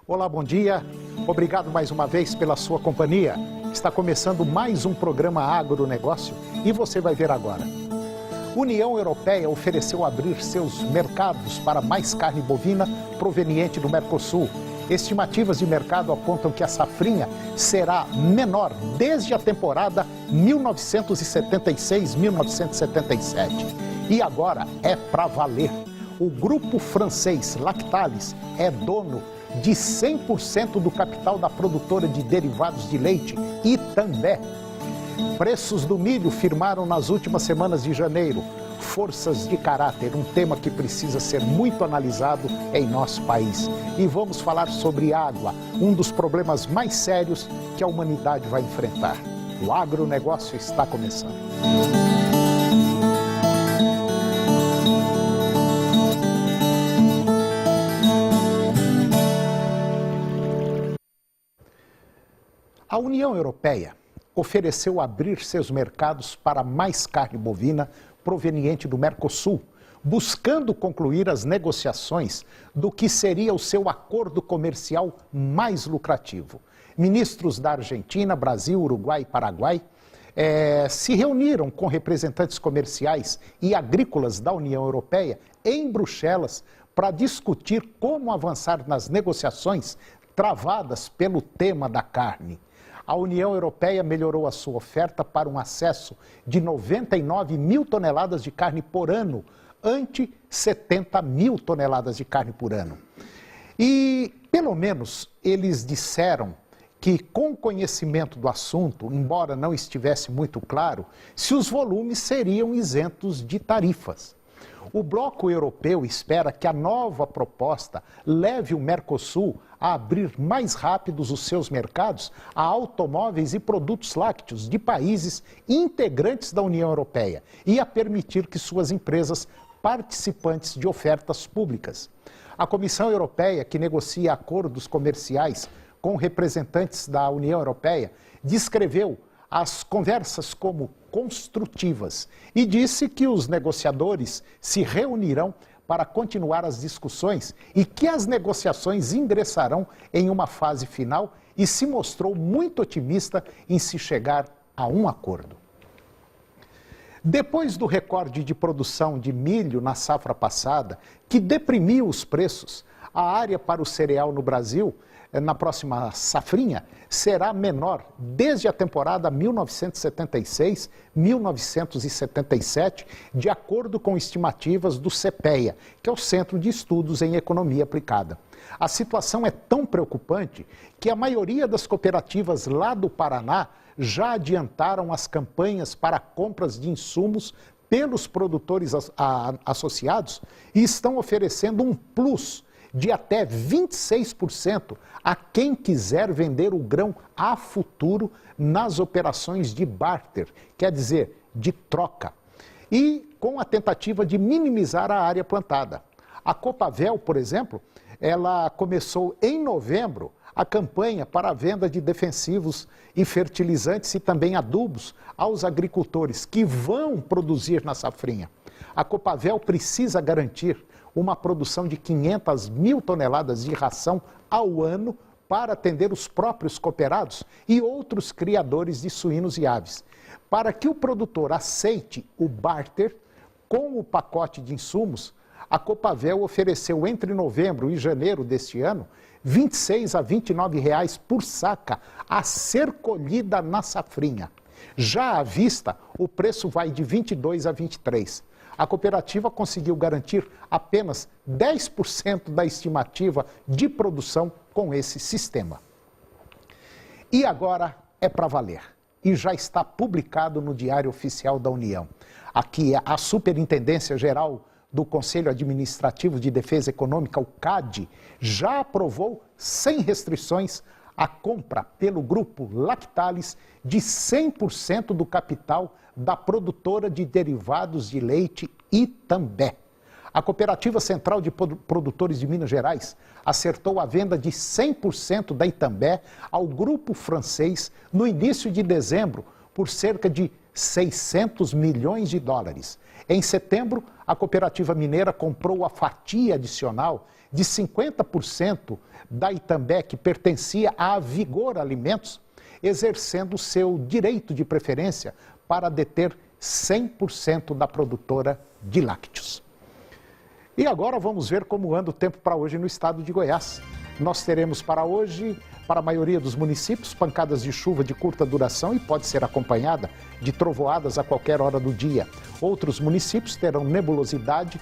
Olá, bom dia. Obrigado mais uma vez pela sua companhia. Está começando mais um programa Agronegócio e você vai ver agora. União Europeia ofereceu abrir seus mercados para mais carne bovina proveniente do Mercosul. Estimativas de mercado apontam que a safrinha será menor desde a temporada 1976-1977. E agora é para valer. O grupo francês Lactalis é dono de 100% do capital da produtora de derivados de leite Itambé. Preços do milho firmaram nas últimas semanas de janeiro. Forças de caráter, um tema que precisa ser muito analisado em nosso país. E vamos falar sobre água, um dos problemas mais sérios que a humanidade vai enfrentar. O agronegócio está começando. A União Europeia ofereceu abrir seus mercados para mais carne bovina proveniente do Mercosul, buscando concluir as negociações do que seria o seu acordo comercial mais lucrativo. Ministros da Argentina, Brasil, Uruguai e Paraguai se reuniram com representantes comerciais e agrícolas da União Europeia em Bruxelas para discutir como avançar nas negociações travadas pelo tema da carne. A União Europeia melhorou a sua oferta para um acesso de 99 mil toneladas de carne por ano, ante 70 mil toneladas de carne por ano. E, pelo menos, eles disseram que, com conhecimento do assunto, embora não estivesse muito claro, se os volumes seriam isentos de tarifas. O bloco europeu espera que a nova proposta leve o Mercosul a abrir mais rápidos os seus mercados a automóveis e produtos lácteos de países integrantes da União Europeia e a permitir que suas empresas participantes de ofertas públicas. A Comissão Europeia, que negocia acordos comerciais com representantes da União Europeia, descreveu as conversas como construtivas e disse que os negociadores se reunirão para continuar as discussões e que as negociações ingressarão em uma fase final e se mostrou muito otimista em se chegar a um acordo. Depois do recorde de produção de milho na safra passada, que deprimiu os preços, a área para o cereal no Brasil, na próxima safrinha, será menor desde a temporada 1976-1977, de acordo com estimativas do CEPEA, que é o Centro de Estudos em Economia Aplicada. A situação é tão preocupante que a maioria das cooperativas lá do Paraná já adiantaram as campanhas para compras de insumos pelos produtores associados e estão oferecendo um plus de até 26% a quem quiser vender o grão a futuro nas operações de barter, quer dizer, de troca, e com a tentativa de minimizar a área plantada. A Copavel, por exemplo, ela começou em novembro a campanha para a venda de defensivos e fertilizantes e também adubos aos agricultores que vão produzir na safrinha. A Copavel precisa garantir uma produção de 500 mil toneladas de ração ao ano para atender os próprios cooperados e outros criadores de suínos e aves. Para que o produtor aceite o barter com o pacote de insumos, a Copavel ofereceu entre novembro e janeiro deste ano R$ 26 a R$ 29 por saca a ser colhida na safrinha. Já à vista, o preço vai de 22 a 23. A cooperativa conseguiu garantir apenas 10% da estimativa de produção com esse sistema. E agora é para valer. E já está publicado no Diário Oficial da União. Aqui a Superintendência Geral do Conselho Administrativo de Defesa Econômica, o CAD, já aprovou sem restrições a compra pelo grupo Lactalis de 100% do capital da produtora de derivados de leite Itambé. A Cooperativa Central de Produtores de Minas Gerais acertou a venda de 100% da Itambé ao grupo francês no início de dezembro por cerca de 600 milhões de dólares. Em setembro, a cooperativa mineira comprou a fatia adicional de 50% da Itambé, que pertencia à Vigor Alimentos, exercendo seu direito de preferência para deter 100% da produtora de lácteos. E agora vamos ver como anda o tempo para hoje no estado de Goiás. Nós teremos para hoje, para a maioria dos municípios, pancadas de chuva de curta duração e pode ser acompanhada de trovoadas a qualquer hora do dia. Outros municípios terão nebulosidade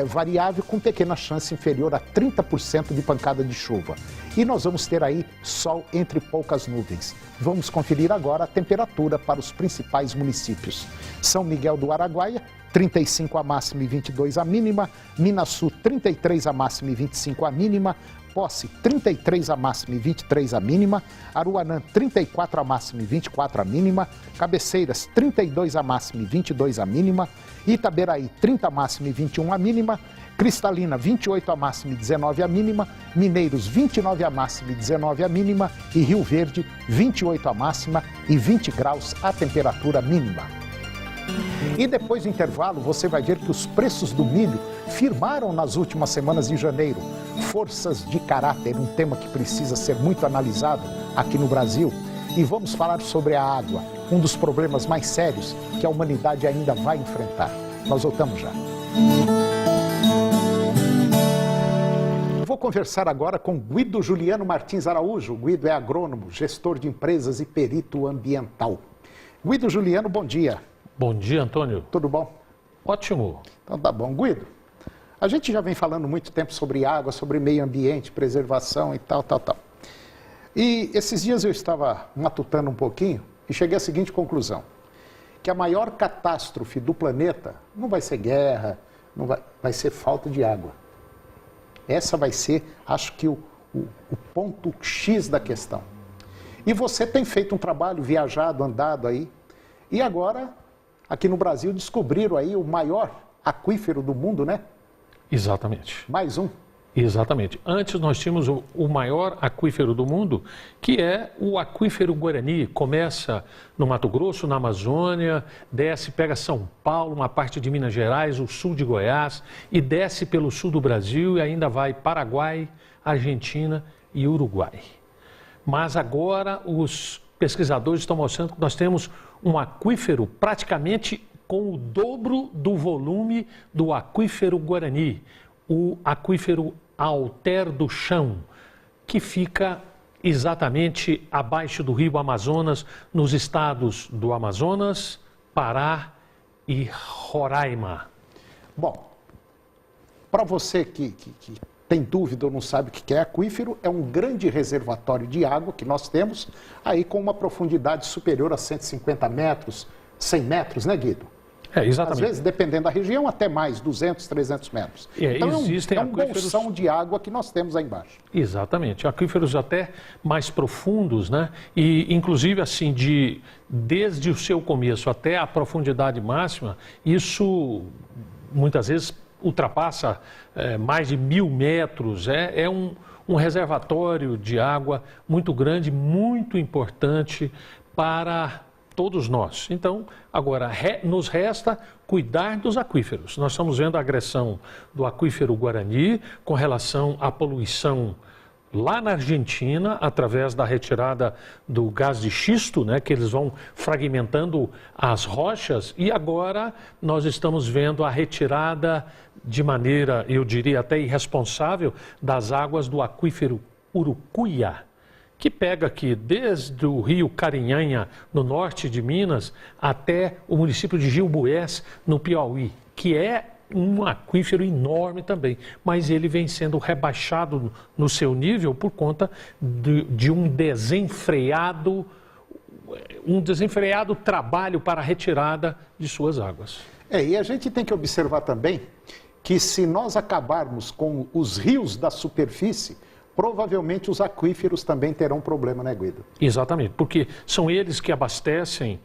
variável com pequena chance inferior a 30% de pancada de chuva. E nós vamos ter aí sol entre poucas nuvens. Vamos conferir agora a temperatura para os principais municípios. São Miguel do Araguaia, 35 a máxima e 22 a mínima. Minaçu, 33 a máxima e 25 a mínima. Posse, 33 a máxima e 23 a mínima. Aruanã, 34 a máxima e 24 a mínima. Cabeceiras, 32 a máxima e 22 a mínima. Itaberaí, 30 a máxima e 21 a mínima. Cristalina, 28 a máxima e 19 a mínima. Mineiros, 29 a máxima e 19 a mínima. E Rio Verde, 28 a máxima e 20 graus a temperatura mínima. E depois do intervalo, você vai ver que os preços do milho firmaram nas últimas semanas de janeiro. Forças de caráter, um tema que precisa ser muito analisado aqui no Brasil. E vamos falar sobre a água, um dos problemas mais sérios que a humanidade ainda vai enfrentar. Nós voltamos já. Vou conversar agora com Guido Juliano Martins Araújo. O Guido é agrônomo, gestor de empresas e perito ambiental. Guido Juliano, bom dia. Bom dia, Antônio. Tudo bom? Ótimo. Então tá bom. Guido, a gente já vem falando muito tempo sobre água, sobre meio ambiente, preservação e tal. E esses dias eu estava matutando um pouquinho e cheguei à seguinte conclusão, que a maior catástrofe do planeta não vai ser guerra, vai ser falta de água. Essa vai ser, acho que, o ponto X da questão. E você tem feito um trabalho, viajado, andado aí, e agora, aqui no Brasil, descobriram aí o maior aquífero do mundo, né? Exatamente. Mais um. Exatamente. Antes nós tínhamos o maior aquífero do mundo, que é o aquífero Guarani. Começa no Mato Grosso, na Amazônia, desce, pega São Paulo, uma parte de Minas Gerais, o sul de Goiás, e desce pelo sul do Brasil e ainda vai Paraguai, Argentina e Uruguai. Mas agora os pesquisadores estão mostrando que nós temos um aquífero praticamente com o dobro do volume do aquífero Guarani, o aquífero Alter do Chão, que fica exatamente abaixo do rio Amazonas, nos estados do Amazonas, Pará e Roraima. Bom, para você que tem dúvida ou não sabe o que é aquífero, é um grande reservatório de água que nós temos, aí com uma profundidade superior a 150 metros, 100 metros, né, Guido? Exatamente. Às vezes, dependendo da região, até mais, 200, 300 metros. Então, existem é um bolsão de água que nós temos aí embaixo. Exatamente. Aquíferos até mais profundos, né? E, inclusive, assim, desde o seu começo até a profundidade máxima, isso, muitas vezes, ultrapassa mais de 1000 metros. É um reservatório de água muito grande, muito importante para todos nós. Então, agora, nos resta cuidar dos aquíferos. Nós estamos vendo a agressão do aquífero Guarani com relação à poluição lá na Argentina, através da retirada do gás de xisto, né, que eles vão fragmentando as rochas, e agora nós estamos vendo a retirada de maneira, eu diria até irresponsável, das águas do aquífero Urucuia, que pega aqui desde o rio Carinhanha, no norte de Minas, até o município de Gilboés, no Piauí, que é um aquífero enorme também, mas ele vem sendo rebaixado no seu nível por conta de um desenfreado trabalho para a retirada de suas águas. E a gente tem que observar também que se nós acabarmos com os rios da superfície, provavelmente os aquíferos também terão problema, né, Guido? Exatamente, porque são eles que abastecem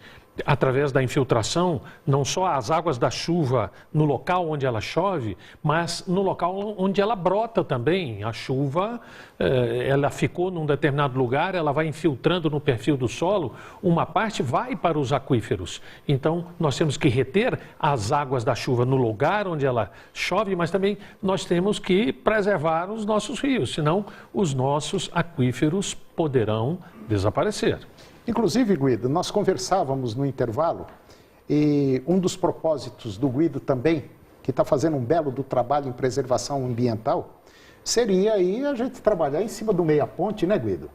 através da infiltração, não só as águas da chuva no local onde ela chove, mas no local onde ela brota também. A chuva, ela ficou num determinado lugar, ela vai infiltrando no perfil do solo, uma parte vai para os aquíferos. Então, nós temos que reter as águas da chuva no lugar onde ela chove, mas também nós temos que preservar os nossos rios, senão os nossos aquíferos poderão desaparecer. Inclusive, Guido, nós conversávamos no intervalo e um dos propósitos do Guido também, que está fazendo um belo do trabalho em preservação ambiental, seria aí a gente trabalhar em cima do meia-ponte, né, Guido?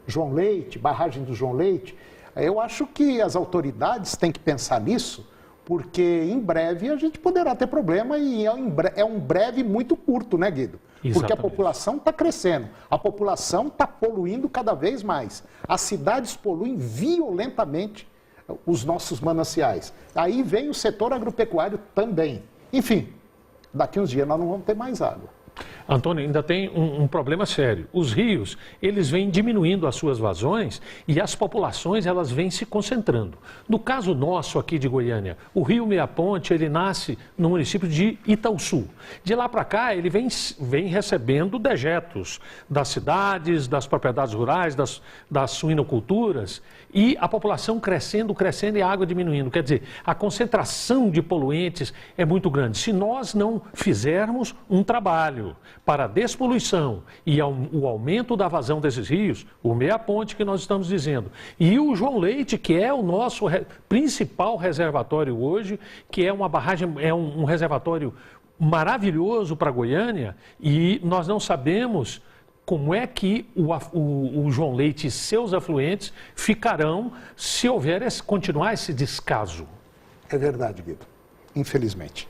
João Leite, barragem do João Leite. Eu acho que as autoridades têm que pensar nisso, porque em breve a gente poderá ter problema e é um breve muito curto, né, Guido? Exatamente. Porque a população está crescendo, a população está poluindo cada vez mais. As cidades poluem violentamente os nossos mananciais. Aí vem o setor agropecuário também. Enfim, daqui uns dias nós não vamos ter mais água. Antônio, ainda tem um problema sério. Os rios, eles vêm diminuindo as suas vazões e as populações, elas vêm se concentrando. No caso nosso aqui de Goiânia, o rio Meia Ponte, ele nasce no município de Itaúsu. De lá para cá, ele vem recebendo dejetos das cidades, das propriedades rurais, das suinoculturas, e a população crescendo e a água diminuindo. Quer dizer, a concentração de poluentes é muito grande. Se nós não fizermos um trabalho para a despoluição e o aumento da vazão desses rios, o Meia Ponte que nós estamos dizendo, e o João Leite, que é o nosso principal reservatório hoje, que é uma barragem, é um reservatório maravilhoso para Goiânia, e nós não sabemos como é que o João Leite e seus afluentes ficarão se continuar esse descaso. É verdade, Guido. Infelizmente.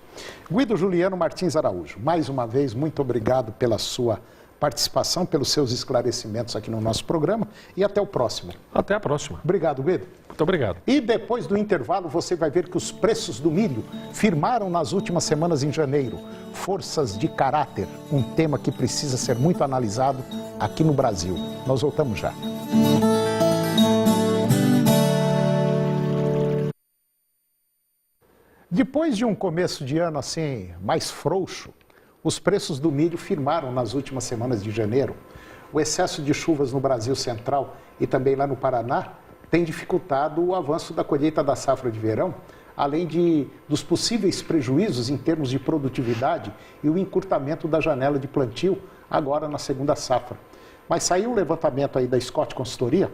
Guido Juliano Martins Araújo, mais uma vez, muito obrigado pela sua participação, pelos seus esclarecimentos aqui no nosso programa e até o próximo. Até a próxima. Obrigado, Guido. Muito obrigado. E depois do intervalo, você vai ver que os preços do milho firmaram nas últimas semanas em janeiro. Forças de caráter, um tema que precisa ser muito analisado aqui no Brasil. Nós voltamos já. Depois de um começo de ano assim mais frouxo, os preços do milho firmaram nas últimas semanas de janeiro. O excesso de chuvas no Brasil Central e também lá no Paraná tem dificultado o avanço da colheita da safra de verão, além dos possíveis prejuízos em termos de produtividade e o encurtamento da janela de plantio agora na segunda safra. Mas saiu um levantamento aí da Scott Consultoria,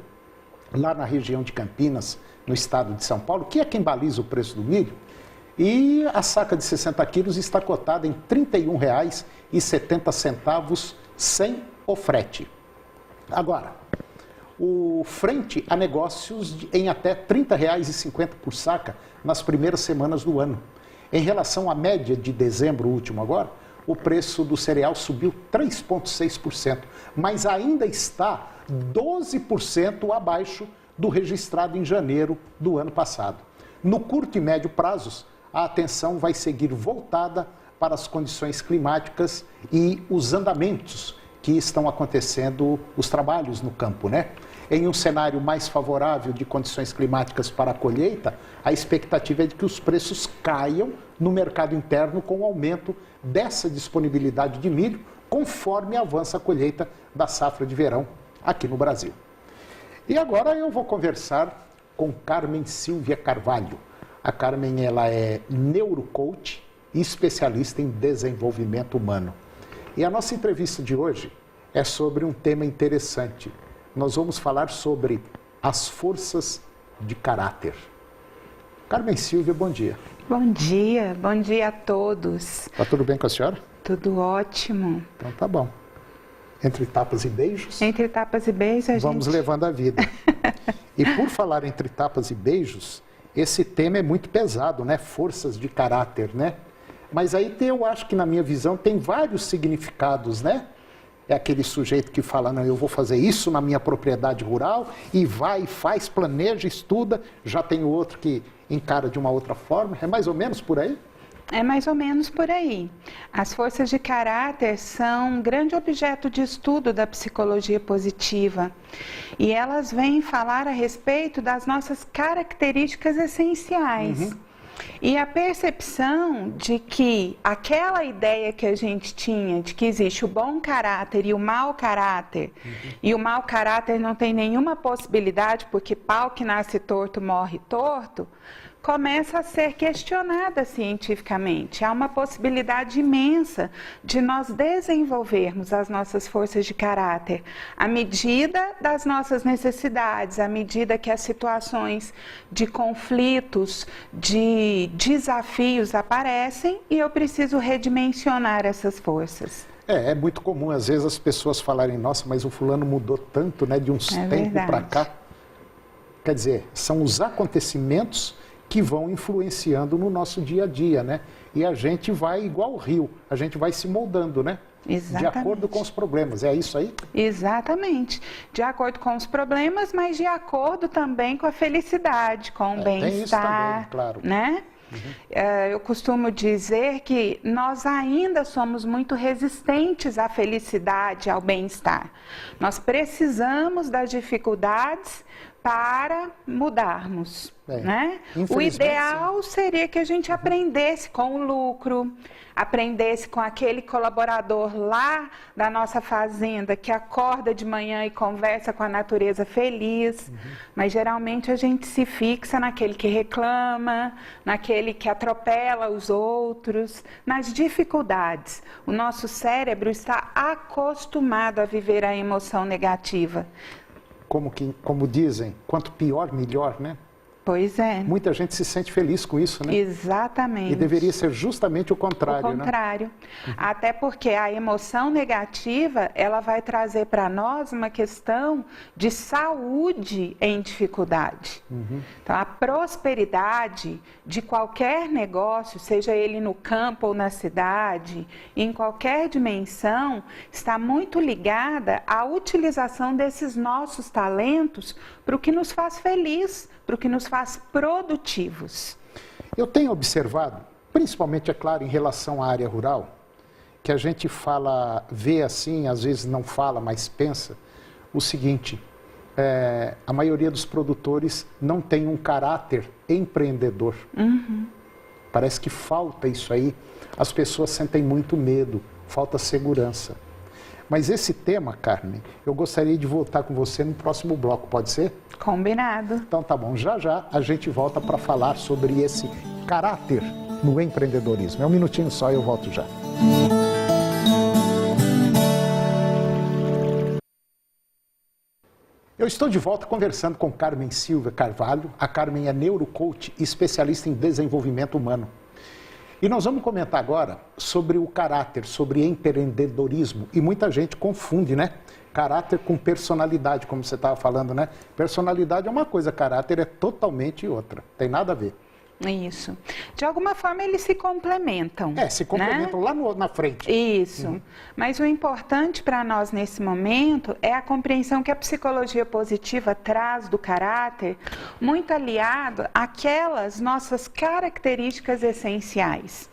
lá na região de Campinas, no estado de São Paulo, que é quem baliza o preço do milho. E a saca de 60 quilos está cotada em R$ 31,70 sem o frete. Agora, o frente a negócios em até R$ 30,50 por saca nas primeiras semanas do ano. Em relação à média de dezembro último agora, o preço do cereal subiu 3,6%, mas ainda está 12% abaixo do registrado em janeiro do ano passado. No curto e médio prazos, a atenção vai seguir voltada para as condições climáticas e os andamentos que estão acontecendo, os trabalhos no campo, né? Em um cenário mais favorável de condições climáticas para a colheita, a expectativa é de que os preços caiam no mercado interno com o aumento dessa disponibilidade de milho, conforme avança a colheita da safra de verão aqui no Brasil. E agora eu vou conversar com Carmen Silvia Carvalho. A Carmen, ela é neurocoach e especialista em desenvolvimento humano. E a nossa entrevista de hoje é sobre um tema interessante. Nós vamos falar sobre as forças de caráter. Carmen Silvia, bom dia. Bom dia a todos. Tá tudo bem com a senhora? Tudo ótimo. Então tá bom. Entre tapas e beijos? Entre tapas e beijos, a gente... Vamos levando a vida. E por falar entre tapas e beijos, esse tema é muito pesado, né? Forças de caráter, né? Mas aí eu acho que, na minha visão, tem vários significados, né? É aquele sujeito que fala, não, eu vou fazer isso na minha propriedade rural, e vai, faz, planeja, estuda. Já tem o outro que encara de uma outra forma. É mais ou menos por aí? É mais ou menos por aí. As forças de caráter são um grande objeto de estudo da psicologia positiva e elas vêm falar a respeito das nossas características essenciais. E a percepção de que aquela ideia que a gente tinha de que existe o bom caráter e o mau caráter, e o mau caráter não tem nenhuma possibilidade porque pau que nasce torto morre torto, começa a ser questionada cientificamente. Há uma possibilidade imensa de nós desenvolvermos as nossas forças de caráter à medida das nossas necessidades, à medida que as situações de conflitos, de desafios aparecem e eu preciso redimensionar essas forças. É muito comum, às vezes, as pessoas falarem, nossa, mas o fulano mudou tanto, né, de uns tempos para cá. Quer dizer, são os acontecimentos que vão influenciando no nosso dia a dia, né? E a gente vai igual o rio, a gente vai se moldando, né? Exatamente. De acordo com os problemas, é isso aí? Exatamente, de acordo com os problemas, mas de acordo também com a felicidade, com o bem-estar, claro. Né? Eu costumo dizer que nós ainda somos muito resistentes à felicidade, ao bem-estar. Nós precisamos das dificuldades para mudarmos, né? O ideal seria que a gente aprendesse com o lucro, aprendesse com aquele colaborador lá da nossa fazenda que acorda de manhã e conversa com a natureza feliz, mas geralmente a gente se fixa naquele que reclama, naquele que atropela os outros, nas dificuldades. O nosso cérebro está acostumado a viver a emoção negativa. Como dizem, quanto pior, melhor, né? Pois é. Muita gente se sente feliz com isso, né? Exatamente. E deveria ser justamente o contrário, né? O contrário. Até porque a emoção negativa, ela vai trazer para nós uma questão de saúde em dificuldade. Então, a prosperidade de qualquer negócio, seja ele no campo ou na cidade, em qualquer dimensão, está muito ligada à utilização desses nossos talentos para o que nos faz feliz, para o que nos faz produtivos. Eu tenho observado, principalmente, é claro, em relação à área rural, que a gente vê assim, às vezes não fala, mas pensa, o seguinte, a maioria dos produtores não tem um caráter empreendedor. Parece que falta isso aí, as pessoas sentem muito medo, falta segurança. Mas esse tema, Carmen, eu gostaria de voltar com você no próximo bloco, pode ser? Combinado. Então tá bom, já a gente volta para falar sobre esse caráter no empreendedorismo. É um minutinho só e eu volto já. Eu estou de volta conversando com Carmen Silva Carvalho. A Carmen é neurocoach e especialista em desenvolvimento humano. E nós vamos comentar agora sobre o caráter, sobre empreendedorismo. E muita gente confunde, né? Caráter com personalidade, como você estava falando, né? Personalidade é uma coisa, caráter é totalmente outra. Tem nada a ver. Isso. De alguma forma eles se complementam. Se complementam, né? Lá na frente. Isso. Mas o importante para nós nesse momento é a compreensão que a psicologia positiva traz do caráter, muito aliado àquelas nossas características essenciais.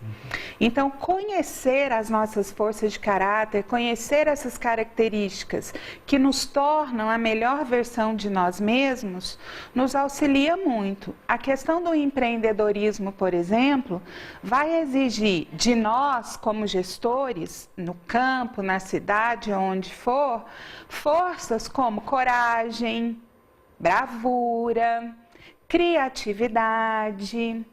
Então, conhecer as nossas forças de caráter, conhecer essas características que nos tornam a melhor versão de nós mesmos, nos auxilia muito. A questão do empreendedorismo, por exemplo, vai exigir de nós, como gestores, no campo, na cidade, onde for, forças como coragem, bravura, criatividade,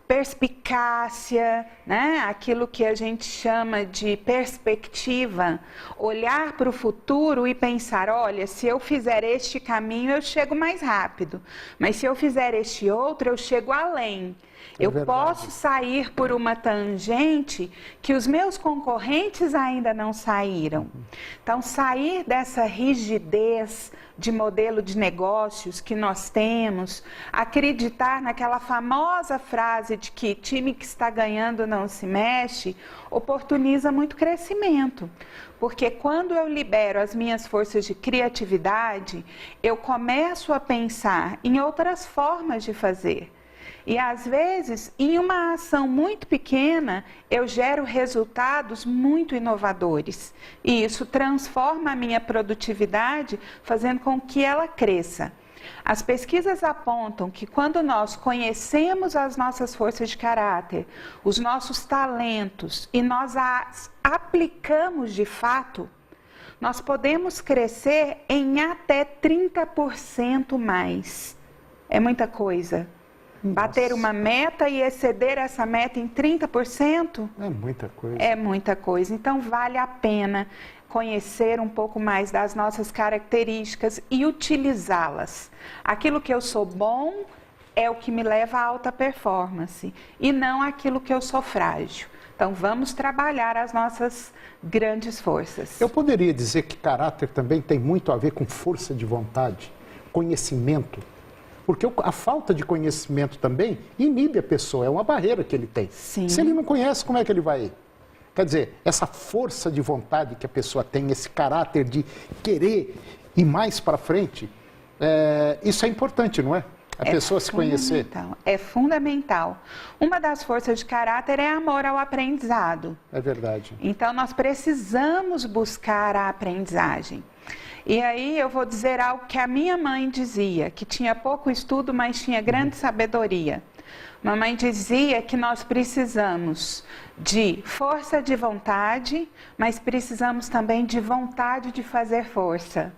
perspicácia, né? Aquilo que a gente chama de perspectiva, olhar para o futuro e pensar, olha, se eu fizer este caminho eu chego mais rápido, mas se eu fizer este outro eu chego além. Eu posso sair por uma tangente que os meus concorrentes ainda não saíram. Então, sair dessa rigidez de modelo de negócios que nós temos, acreditar naquela famosa frase de que time que está ganhando não se mexe, oportuniza muito crescimento. Porque quando eu libero as minhas forças de criatividade, eu começo a pensar em outras formas de fazer. E às vezes, em uma ação muito pequena, eu gero resultados muito inovadores. E isso transforma a minha produtividade, fazendo com que ela cresça. As pesquisas apontam que quando nós conhecemos as nossas forças de caráter, os nossos talentos e nós as aplicamos de fato, nós podemos crescer em até 30% mais. É muita coisa. Bater uma meta e exceder essa meta em 30%? É muita coisa. É muita coisa. Então, vale a pena conhecer um pouco mais das nossas características e utilizá-las. Aquilo que eu sou bom é o que me leva à alta performance e não aquilo que eu sou frágil. Então, vamos trabalhar as nossas grandes forças. Eu poderia dizer que caráter também tem muito a ver com força de vontade, conhecimento. Porque a falta de conhecimento também inibe a pessoa, é uma barreira que ele tem. Sim. Se ele não conhece, como é que ele vai? Quer dizer, essa força de vontade que a pessoa tem, esse caráter de querer ir mais para frente, isso é importante, não é? A pessoa se conhecer. É fundamental. Uma das forças de caráter é amor ao aprendizado. É verdade. Então, nós precisamos buscar a aprendizagem. E aí eu vou dizer algo que a minha mãe dizia, que tinha pouco estudo, mas tinha grande sabedoria. Mamãe dizia que nós precisamos de força de vontade, mas precisamos também de vontade de fazer força.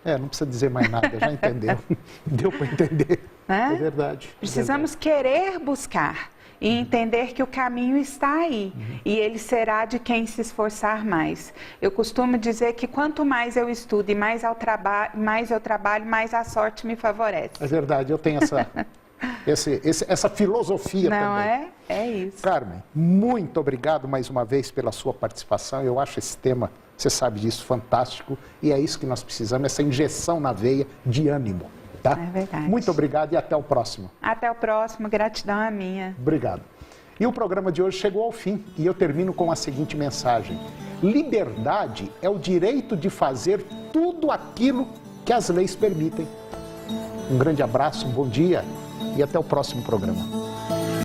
Não precisa dizer mais nada, já entendeu. Deu para entender. É verdade. Precisamos querer buscar e entender que o caminho está aí. E ele será de quem se esforçar mais. Eu costumo dizer que quanto mais eu estudo e mais eu trabalho, mais a sorte me favorece. É verdade, eu tenho essa filosofia também. Não é? É isso. Carmen, muito obrigado mais uma vez pela sua participação. Eu acho esse tema, você sabe disso, fantástico. E é isso que nós precisamos, essa injeção na veia de ânimo. Tá? É verdade. Muito obrigado e até o próximo. Até o próximo, gratidão é minha. Obrigado. E o programa de hoje chegou ao fim e eu termino com a seguinte mensagem. Liberdade é o direito de fazer tudo aquilo que as leis permitem. Um grande abraço, um bom dia e até o próximo programa.